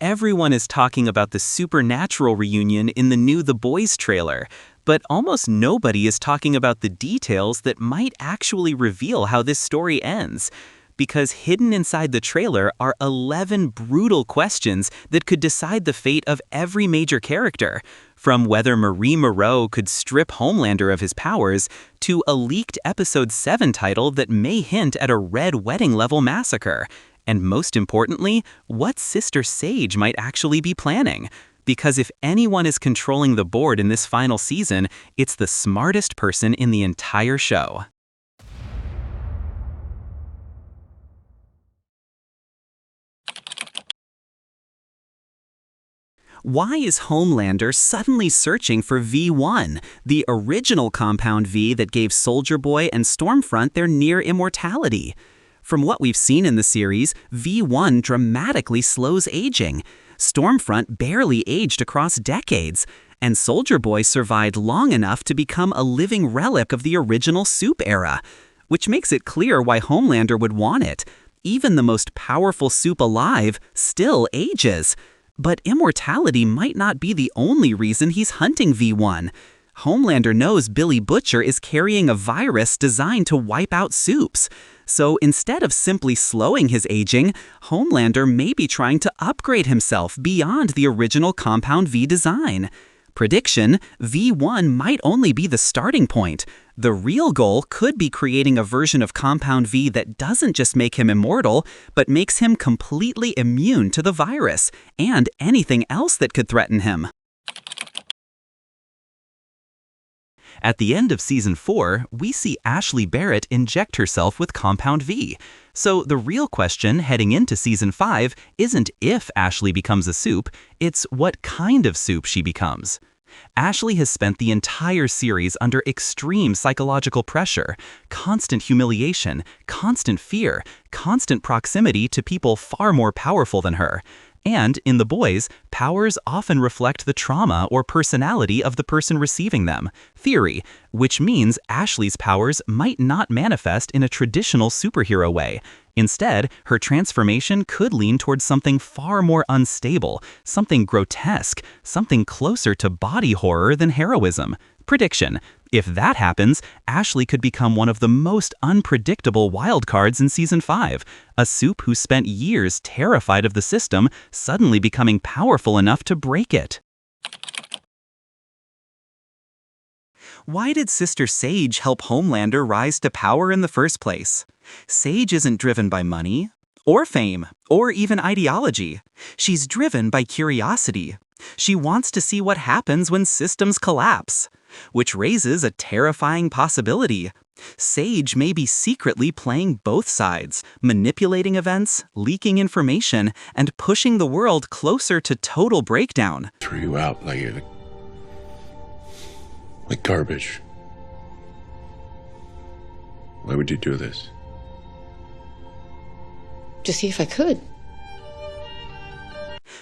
Everyone is talking about the supernatural reunion in the new The Boys trailer, but almost nobody is talking about the details that might actually reveal how this story ends. Because hidden inside the trailer are 11 brutal questions that could decide the fate of every major character, from whether Marie Moreau could strip Homelander of his powers, to a leaked Episode 7 title that may hint at a Red Wedding-level massacre. And most importantly, what Sister Sage might actually be planning. Because if anyone is controlling the board in this final season, it's the smartest person in the entire show. Why is Homelander suddenly searching for V1, the original compound V that gave Soldier Boy and Stormfront their near immortality? From what we've seen in the series, V1 dramatically slows aging. Stormfront barely aged across decades, and Soldier Boy survived long enough to become a living relic of the original Soup era, which makes it clear why Homelander would want it. Even the most powerful Soup alive still ages. But immortality might not be the only reason he's hunting V1. Homelander knows Billy Butcher is carrying a virus designed to wipe out Soups. So instead of simply slowing his aging, Homelander may be trying to upgrade himself beyond the original Compound V design. Prediction: V1 might only be the starting point. The real goal could be creating a version of Compound V that doesn't just make him immortal, but makes him completely immune to the virus and anything else that could threaten him. At the end of Season 4, we see Ashley Barrett inject herself with Compound V. So the real question heading into Season 5 isn't if Ashley becomes a Soup, it's what kind of Soup she becomes. Ashley has spent the entire series under extreme psychological pressure, constant humiliation, constant fear, constant proximity to people far more powerful than her. And in The Boys, powers often reflect the trauma or personality of the person receiving them. Theory, which means Ashley's powers might not manifest in a traditional superhero way. Instead, her transformation could lean towards something far more unstable, something grotesque, something closer to body horror than heroism. Prediction: if that happens, Ashley could become one of the most unpredictable wildcards in Season 5, a Soup who spent years terrified of the system, suddenly becoming powerful enough to break it. Why did Sister Sage help Homelander rise to power in the first place? Sage isn't driven by money, or fame, or even ideology. She's driven by curiosity. She wants to see what happens when systems collapse. Which raises a terrifying possibility. Sage may be secretly playing both sides, manipulating events, leaking information, and pushing the world closer to total breakdown. Threw you out like garbage. Why would you do this? To see if I could.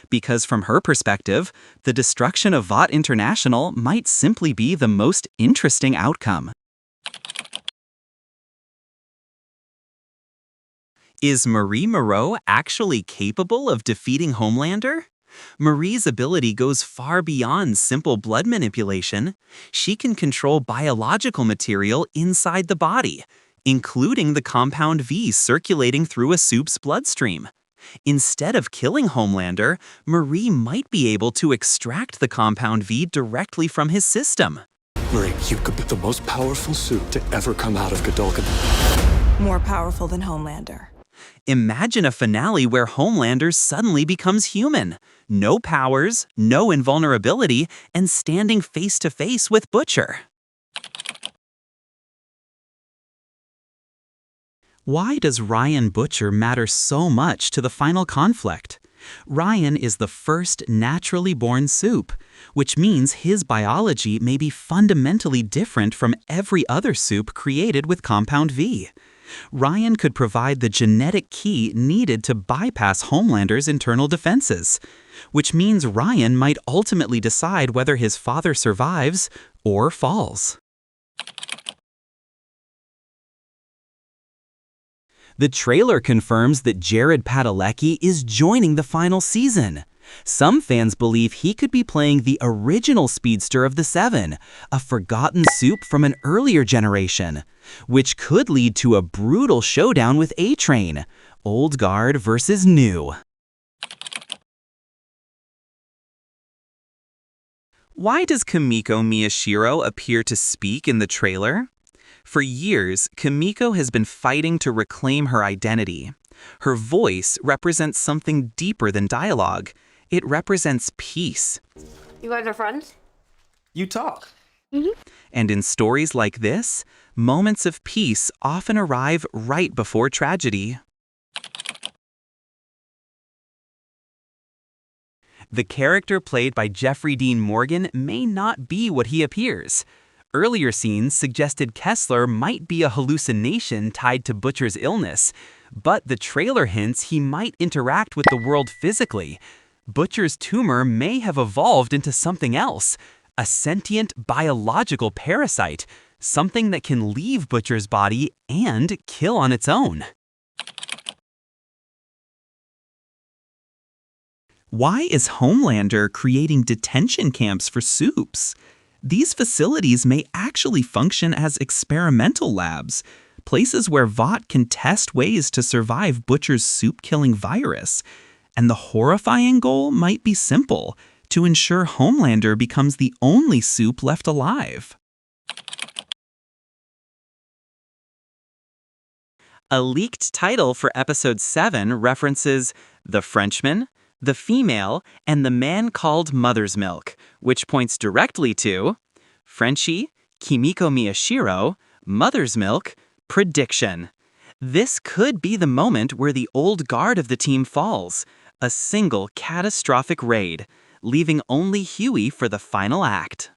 Because from her perspective, the destruction of Vought International might simply be the most interesting outcome. Is Marie Moreau actually capable of defeating Homelander? Marie's ability goes far beyond simple blood manipulation. She can control biological material inside the body, including the Compound V circulating through a Soup's bloodstream. Instead of killing Homelander, Marie might be able to extract the Compound V directly from his system. Marie, you could be the most powerful Soup to ever come out of Godolkin. More powerful than Homelander. Imagine a finale where Homelander suddenly becomes human. No powers, no invulnerability, and standing face to face with Butcher. Why does Ryan Butcher matter so much to the final conflict? Ryan is the first naturally born Soup, which means his biology may be fundamentally different from every other Soup created with Compound V. Ryan could provide the genetic key needed to bypass Homelander's internal defenses, which means Ryan might ultimately decide whether his father survives or falls. The trailer confirms that Jared Padalecki is joining the final season. Some fans believe he could be playing the original speedster of the Seven, a forgotten soup from an earlier generation, which could lead to a brutal showdown with A-Train, old guard versus new. Why does Kimiko Miyashiro appear to speak in the trailer? For years, Kimiko has been fighting to reclaim her identity. Her voice represents something deeper than dialogue. It represents peace. You guys are friends? You talk. And in stories like this, moments of peace often arrive right before tragedy. The character played by Jeffrey Dean Morgan may not be what he appears. Earlier scenes suggested Kessler might be a hallucination tied to Butcher's illness, but the trailer hints he might interact with the world physically. Butcher's tumor may have evolved into something else, a sentient biological parasite, something that can leave Butcher's body and kill on its own. Why is Homelander creating detention camps for soups? These facilities may actually function as experimental labs, places where Vought can test ways to survive Butcher's soup-killing virus. And the horrifying goal might be simple, to ensure Homelander becomes the only soup left alive. A leaked title for Episode 7 references the Frenchman, the female, and the man called Mother's Milk, which points directly to Frenchie, Kimiko Miyashiro, Mother's Milk, prediction. This could be the moment where the old guard of the team falls, a single catastrophic raid, leaving only Huey for the final act.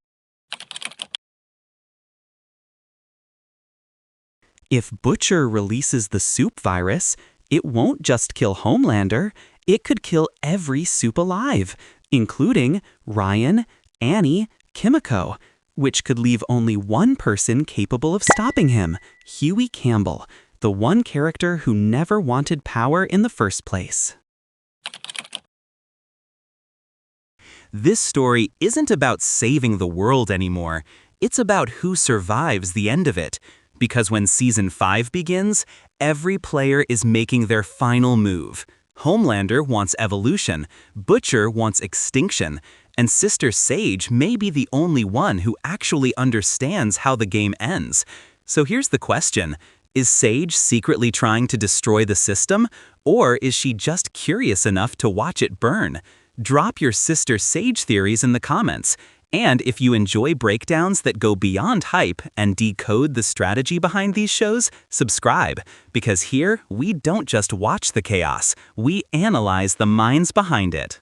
If Butcher releases the soup virus, it won't just kill Homelander, it could kill every soup alive, including Ryan, Annie, Kimiko, which could leave only one person capable of stopping him, Huey Campbell, the one character who never wanted power in the first place. This story isn't about saving the world anymore. It's about who survives the end of it. Because when Season 5 begins, every player is making their final move. Homelander wants evolution, Butcher wants extinction, and Sister Sage may be the only one who actually understands how the game ends. So here's the question. Is Sage secretly trying to destroy the system, or is she just curious enough to watch it burn? Drop your Sister Sage theories in the comments. And if you enjoy breakdowns that go beyond hype and decode the strategy behind these shows, subscribe. Because here, we don't just watch the chaos, we analyze the minds behind it.